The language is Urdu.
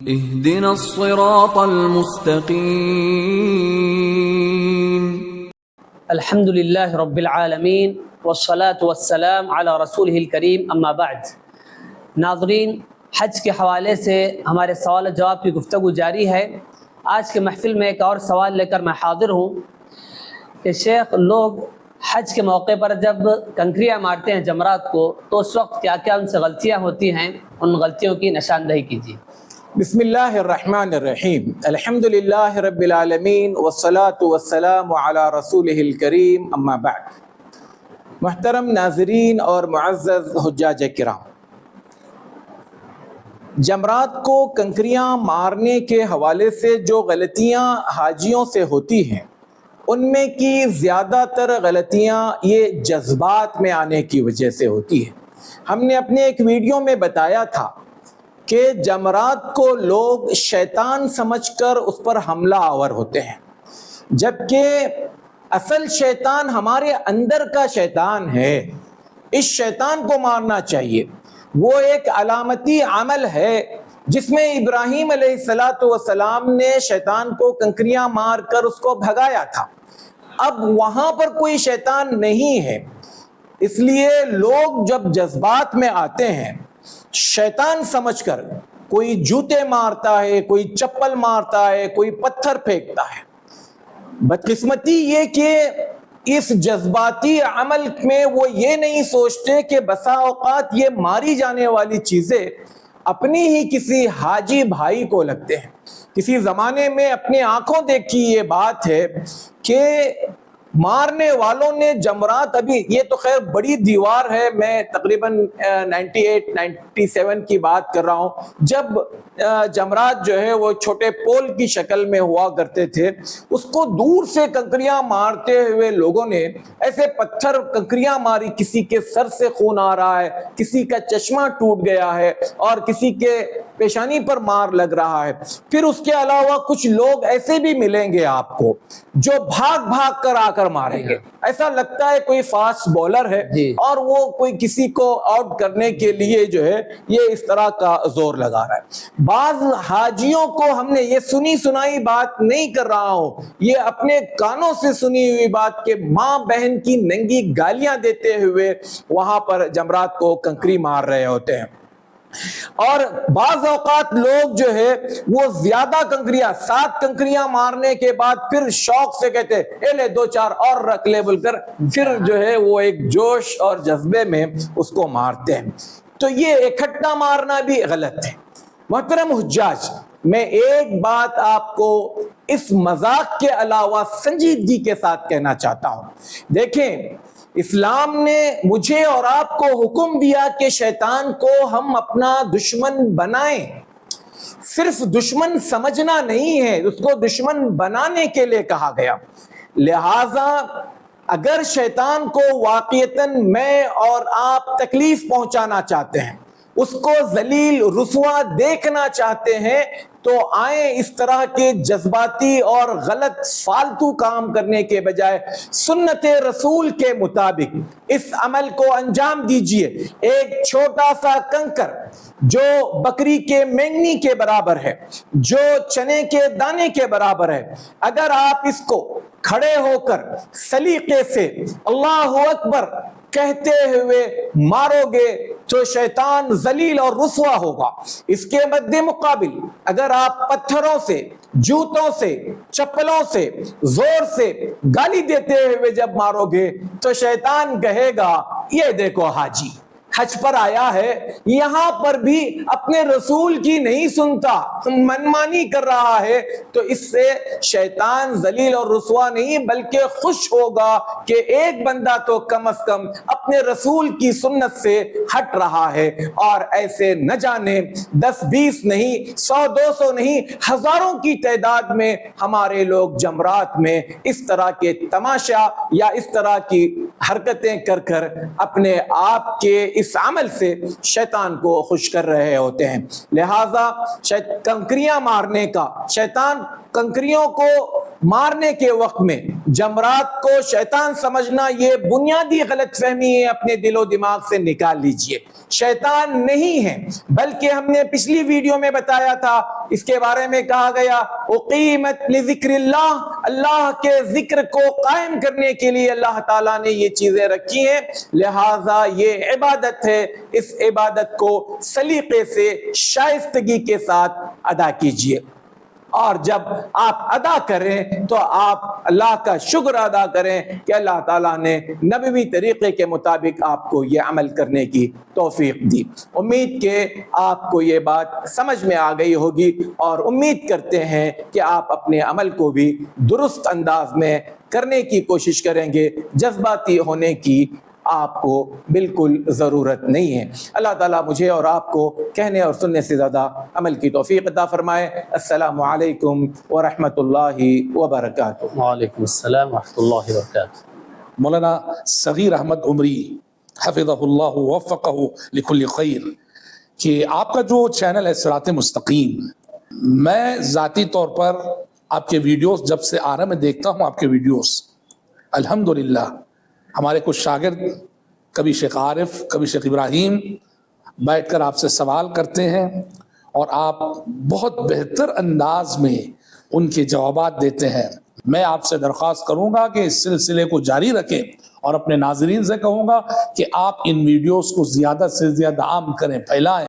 اهدنا الصراط المستقيم. الحمد للہ رب العالمین والصلاة والسلام علی رسولہ الکریم، اما بعد۔ ناظرین، حج کے حوالے سے ہمارے سوال و جواب کی گفتگو جاری ہے۔ آج کے محفل میں ایک اور سوال لے کر میں حاضر ہوں کہ شیخ، لوگ حج کے موقع پر جب کنکریاں مارتے ہیں جمرات کو، تو اس وقت کیا کیا ان سے غلطیاں ہوتی ہیں، ان غلطیوں کی نشاندہی کیجیے۔ بسم اللہ الرحمن الرحیم، الحمد للہ رب العالمین والصلاة والسلام علی رسولہ الکریم، اما بعد۔ محترم ناظرین اور معزز حجاج کرام، جمرات کو کنکریاں مارنے کے حوالے سے جو غلطیاں حاجیوں سے ہوتی ہیں، ان میں کی زیادہ تر غلطیاں یہ جذبات میں آنے کی وجہ سے ہوتی ہیں۔ ہم نے اپنے ایک ویڈیو میں بتایا تھا کہ جمرات کو لوگ شیطان سمجھ کر اس پر حملہ آور ہوتے ہیں، جبکہ اصل شیطان ہمارے اندر کا شیطان ہے۔ اس شیطان کو مارنا چاہیے۔ وہ ایک علامتی عمل ہے جس میں ابراہیم علیہ السلام نے شیطان کو کنکریاں مار کر اس کو بھگایا تھا۔ اب وہاں پر کوئی شیطان نہیں ہے، اس لیے لوگ جب جذبات میں آتے ہیں، شیطان سمجھ کر کوئی جوتے مارتا ہے، کوئی چپل مارتا ہے، کوئی پتھر پھینکتا ہے۔ بدقسمتی یہ کہ اس جذباتی عمل میں وہ یہ نہیں سوچتے کہ بسا اوقات یہ ماری جانے والی چیزیں اپنی ہی کسی حاجی بھائی کو لگتے ہیں۔ کسی زمانے میں اپنی آنکھوں دیکھی یہ بات ہے کہ مارنے والوں نے جمرات، ابھی یہ تو خیر بڑی دیوار ہے، میں تقریباً 97 کی بات کر رہا ہوں، جب جمرات جو ہے وہ چھوٹے پول کی شکل میں ہوا کرتے تھے، اس کو دور سے کنکریاں مارتے ہوئے لوگوں نے ایسے پتھر کنکریاں ماری، کسی کے سر سے خون آ رہا ہے، کسی کا چشمہ ٹوٹ گیا ہے، اور کسی کے پیشانی پر مار لگ رہا ہے۔ پھر اس کے علاوہ کچھ لوگ ایسے بھی ملیں گے آپ کو جو بھاگ بھاگ کر آ کر ماریں گے، ایسا لگتا ہے کوئی فاسٹ بولر ہے اور وہ کوئی کسی کو آؤٹ کرنے کے لیے جو ہے یہ اس طرح کا زور لگا رہا ہے۔ بعض حاجیوں کو ہم نے یہ سنی سنائی بات نہیں کر رہا ہوں، یہ اپنے کانوں سے سنی ہوئی بات کہ ماں بہن کی ننگی گالیاں دیتے ہوئے وہاں پر جمرات کو کنکری مار رہے ہوتے ہیں۔ اور بعض اوقات لوگ جو ہے وہ زیادہ کنکریاں، 7 کنکریاں مارنے کے بعد پھر شوق سے کہتے ہیں اے لے 2-4 اور رکھ لے بول کر، پھر جو ہے وہ ایک جوش اور جذبے میں اس کو مارتے ہیں۔ تو یہ اکٹھا مارنا بھی غلط ہے۔ محترم حجاج، میں ایک بات آپ کو اس مذاق کے علاوہ سنجیدگی کے ساتھ کہنا چاہتا ہوں۔ دیکھیں، اسلام نے مجھے اور آپ کو حکم دیا کہ شیطان کو ہم اپنا دشمن بنائیں۔ صرف دشمن سمجھنا نہیں ہے، اس کو دشمن بنانے کے لیے کہا گیا۔ لہٰذا اگر شیطان کو واقعتاً میں اور آپ تکلیف پہنچانا چاہتے ہیں، اس کو ذلیل رسوا دیکھنا چاہتے ہیں، تو آئیں اس طرح کے جذباتی اور غلط فالتو کام کرنے کے بجائے سنت رسول کے مطابق اس عمل کو انجام دیجئے۔ ایک چھوٹا سا کنکر جو بکری کے مینگنی کے برابر ہے، جو چنے کے دانے کے برابر ہے، اگر آپ اس کو کھڑے ہو کر سلیقے سے اللہ اکبر کہتے ہوئے مارو گے تو شیطان ذلیل اور رسوا ہوگا۔ اس کے مد مقابل اگر آپ پتھروں سے، جوتوں سے، چپلوں سے، زور سے گالی دیتے ہوئے جب مارو گے تو شیطان کہے گا یہ دیکھو حاجی حج پر آیا ہے، یہاں پر بھی اپنے رسول کی نہیں سنتا، منمانی کر رہا ہے، تو اس سے شیطان ذلیل اور رسوا نہیں بلکہ خوش ہوگا کہ ایک بندہ تو کم از کم اپنے رسول کی سنت سے ہٹ رہا ہے۔ اور ایسے نہ جانے 10-20 نہیں، 100-200 نہیں، ہزاروں کی تعداد میں ہمارے لوگ جمرات میں اس طرح کے تماشا یا اس طرح کی حرکتیں کر کر اپنے آپ کے اس عمل سے شیطان کو خوش کر رہے ہوتے ہیں۔ لہٰذا کنکریاں مارنے کا، شیطان کنکریوں کو مارنے کے وقت میں جمرات کو شیطان سمجھنا یہ بنیادی غلط فہمی ہے، اپنے دل و دماغ سے نکال لیجئے۔ شیطان نہیں ہے، بلکہ ہم نے پچھلی ویڈیو میں بتایا تھا، اس کے بارے میں کہا گیا اقیمت لذکر اللہ، اللہ کے ذکر کو قائم کرنے کے لیے اللہ تعالیٰ نے یہ چیزیں رکھی ہیں، لہٰذا یہ عبادت ہے، اس عبادت کو سلیقے سے شائستگی کے ساتھ ادا کیجئے، اور جب آپ ادا کریں تو آپ اللہ کا شکر ادا کریں کہ اللہ تعالیٰ نے نبوی طریقے کے مطابق آپ کو یہ عمل کرنے کی توفیق دی۔ امید کہ آپ کو یہ بات سمجھ میں آ گئی ہوگی، اور امید کرتے ہیں کہ آپ اپنے عمل کو بھی درست انداز میں کرنے کی کوشش کریں گے، جذباتی ہونے کی آپ کو بالکل ضرورت نہیں ہے۔ اللہ تعالیٰ مجھے اور آپ کو کہنے اور سننے سے زیادہ عمل کی توفیق عطا فرمائے۔ السلام علیکم ورحمۃ اللہ وبرکاتہ۔ وعلیکم السلام ورحمۃ اللہ وبرکاتہ۔ مولانا صغیر احمد عمری حفظہ اللہ ووفقہ لکل خیر، کہ آپ کا جو چینل ہے صراط مستقیم، میں ذاتی طور پر آپ کے ویڈیوز جب سے آ رہا میں دیکھتا ہوں، آپ کے ویڈیوز الحمدللہ ہمارے کچھ شاگرد، کبھی شیخ عارف کبھی شیخ ابراہیم، بیٹھ کر آپ سے سوال کرتے ہیں اور آپ بہت بہتر انداز میں ان کے جوابات دیتے ہیں۔ میں آپ سے درخواست کروں گا کہ اس سلسلے کو جاری رکھیں، اور اپنے ناظرین سے کہوں گا کہ آپ ان ویڈیوز کو زیادہ سے زیادہ عام کریں، پھیلائیں۔